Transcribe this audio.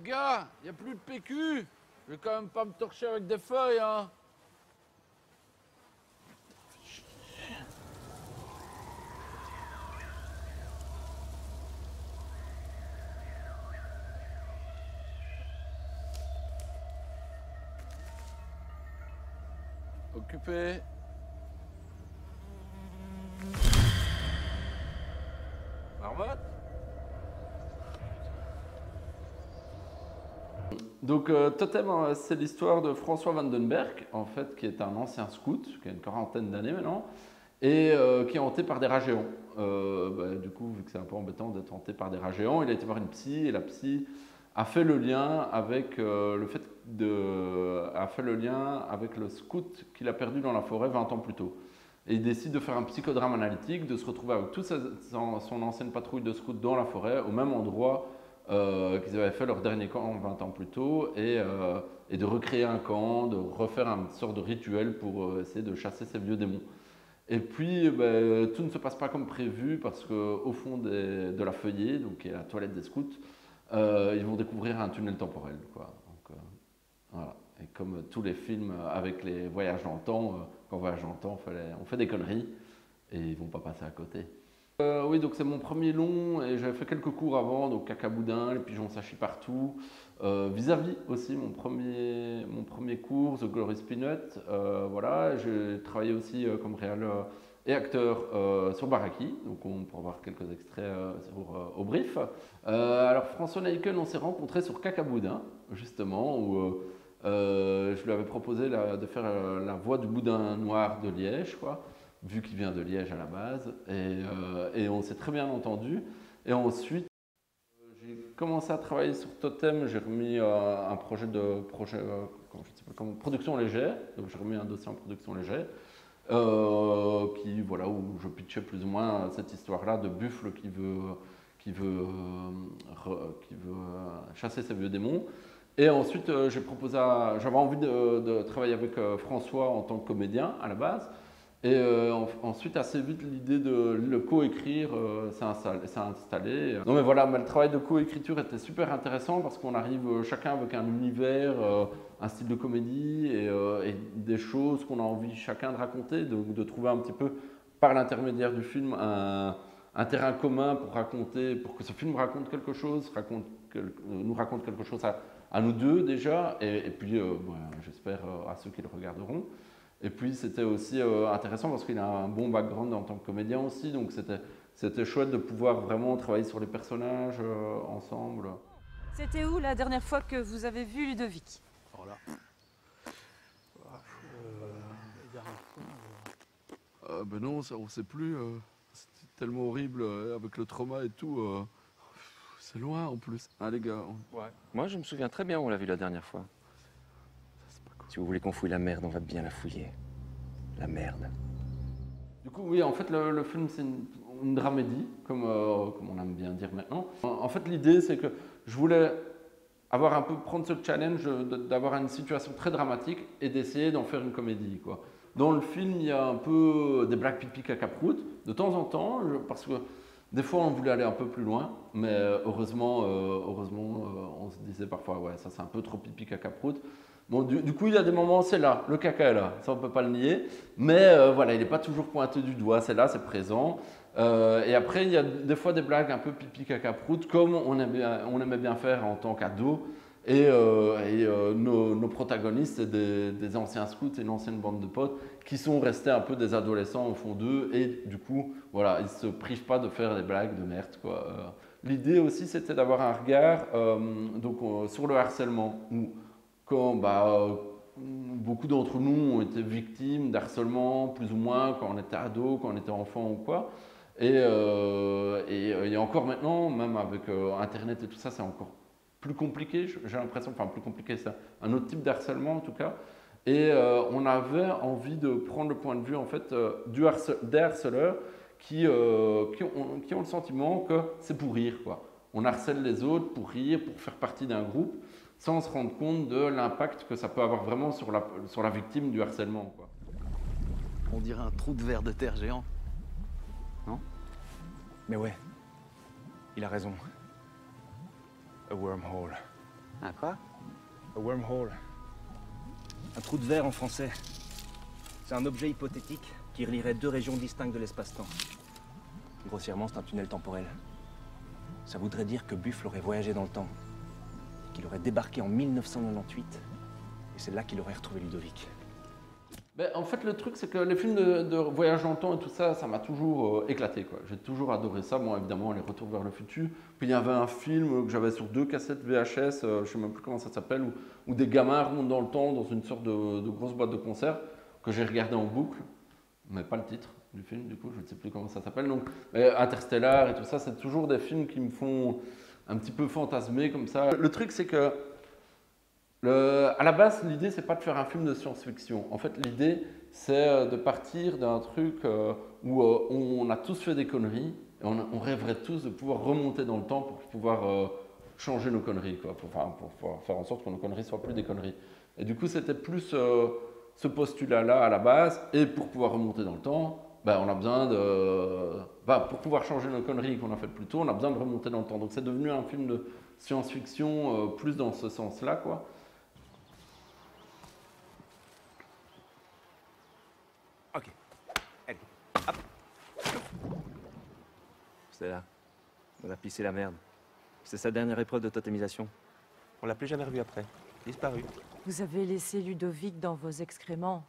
gars, y a plus de PQ. Je vais quand même pas me torcher avec des feuilles, hein. Occupé. Marmotte. Donc Totem, c'est l'histoire de François Vandenberg, en fait, qui est un ancien scout, qui a une quarantaine d'années maintenant, et qui est hanté par des rats géants. Du coup, vu que c'est un peu embêtant d'être hanté par des rats géants, il a été voir une psy, et la psy a fait le lien avec a fait le lien avec le scout qu'il a perdu dans la forêt 20 ans plus tôt. Et il décide de faire un psychodrame analytique, de se retrouver avec toute son ancienne patrouille de scouts dans la forêt, au même endroit qu'ils avaient fait leur dernier camp 20 ans plus tôt, et de recréer un camp, de refaire une sorte de rituel pour essayer de chasser ces vieux démons. Et puis, tout ne se passe pas comme prévu, parce qu'au fond de la feuillée, donc qui est la toilette des scouts, ils vont découvrir un tunnel temporel, quoi. Donc, voilà. Et comme tous les films avec les voyages dans le temps, quand on voyage dans le temps, on fait des conneries et ils ne vont pas passer à côté. Oui, donc c'est mon premier long et j'avais fait quelques cours avant, donc Cacaboudin, les pigeons s'achient partout. Vis-à-vis aussi, mon premier cours, The Glorious Peanut. Voilà, j'ai travaillé aussi comme réal et acteur sur Baraki, donc on pourra voir quelques extraits au brief. Alors François Neiken, on s'est rencontrés sur Cacaboudin, justement, où je lui avais proposé de faire la voix du boudin noir de Liège, quoi, vu qu'il vient de Liège à la base, et on s'est très bien entendu. Et ensuite, j'ai commencé à travailler sur Totem, j'ai remis un projet production légère, donc j'ai remis un dossier en production légère, voilà, où je pitchais plus ou moins cette histoire-là de buffle qui veut chasser ses vieux démons. Et ensuite, j'avais envie de travailler avec François en tant que comédien à la base. Et ensuite, assez vite, l'idée de le coécrire s'est installée. Non mais voilà, le travail de coécriture était super intéressant parce qu'on arrive chacun avec un univers, un style de comédie et des choses qu'on a envie chacun de raconter, donc de trouver un petit peu par l'intermédiaire du film un terrain commun pour que ce film raconte quelque chose, nous raconte quelque chose à nous deux déjà, et puis j'espère à ceux qui le regarderont. Et puis c'était aussi intéressant parce qu'il a un bon background en tant que comédien aussi, donc c'était chouette de pouvoir vraiment travailler sur les personnages ensemble. C'était où la dernière fois que vous avez vu Ludovic? Alors là, ben non, ça, on ne sait plus. C'était tellement horrible avec le trauma et tout. C'est loin en plus, hein, les gars. Ouais. Moi, je me souviens très bien où on l'a vu la dernière fois. Si vous voulez qu'on fouille la merde, on va bien la fouiller. La merde. Du coup, oui, en fait, le film, c'est une dramédie, comme on aime bien dire maintenant. En fait, l'idée, c'est que je voulais prendre ce challenge d'avoir une situation très dramatique et d'essayer d'en faire une comédie, quoi. Dans le film, il y a un peu des blagues pipi caca prout, de temps en temps, parce que des fois, on voulait aller un peu plus loin, mais heureusement, on se disait parfois, ouais, ça c'est un peu trop pipi caca prout. Bon, du coup, il y a des moments, c'est là, le caca est là, ça on ne peut pas le nier, mais voilà, il n'est pas toujours pointé du doigt, c'est là, c'est présent. Et après, il y a des fois des blagues un peu pipi caca prout, comme on aimait bien faire en tant qu'ado. Et nos protagonistes, c'est des anciens scouts et une ancienne bande de potes qui sont restés un peu des adolescents au fond d'eux, et du coup, voilà, ils ne se privent pas de faire des blagues de merde, quoi. L'idée aussi, c'était d'avoir un regard sur le harcèlement, où quand beaucoup d'entre nous ont été victimes d'harcèlement, plus ou moins, quand on était ado, quand on était enfant ou quoi. Et encore maintenant, même avec Internet et tout ça, c'est encore plus compliqué, j'ai l'impression, enfin plus compliqué, c'est un autre type d'harcèlement en tout cas. Et on avait envie de prendre le point de vue en fait des harceleurs qui ont le sentiment que c'est pour rire, quoi. On harcèle les autres pour rire, pour faire partie d'un groupe, sans se rendre compte de l'impact que ça peut avoir vraiment sur la victime du harcèlement, quoi. On dirait un trou de verre de terre géant. Non? Mais ouais, il a raison. A wormhole. Un quoi? A wormhole. Un trou de verre en français. C'est un objet hypothétique qui relierait deux régions distinctes de l'espace-temps. Grossièrement, c'est un tunnel temporel. Ça voudrait dire que Buffle aurait voyagé dans le temps, qu'il aurait débarqué en 1998, et c'est là qu'il aurait retrouvé Ludovic. Ben, en fait, le truc, c'est que les films de voyage dans le temps et tout ça, ça m'a toujours éclaté, quoi. J'ai toujours adoré ça. Bon, évidemment, les Retours vers le futur. Puis il y avait un film que j'avais sur 2 cassettes VHS, je ne sais même plus comment ça s'appelle, où des gamins remontent dans le temps dans une sorte de grosse boîte de concert que j'ai regardé en boucle, mais pas le titre du film, du coup, je ne sais plus comment ça s'appelle. Donc, Interstellar et tout ça, c'est toujours des films qui me font un petit peu fantasmer comme ça. Le truc, c'est que à la base, l'idée, c'est pas de faire un film de science-fiction. En fait, l'idée, c'est de partir d'un truc où on a tous fait des conneries et on rêverait tous de pouvoir remonter dans le temps pour pouvoir changer nos conneries, quoi, pour faire en sorte que nos conneries soient plus des conneries. Et du coup, c'était plus ce postulat-là à la base. Et pour pouvoir remonter dans le temps, ben, on a besoin de... pour pouvoir changer nos conneries qu'on a faites plus tôt, on a besoin de remonter dans le temps. Donc, c'est devenu un film de science-fiction plus dans ce sens-là, quoi. Ok. Allez, hop. C'est là. On a pissé la merde. C'est sa dernière épreuve de totémisation. On l'a plus jamais revu après. Disparu. Vous avez laissé Ludovic dans vos excréments.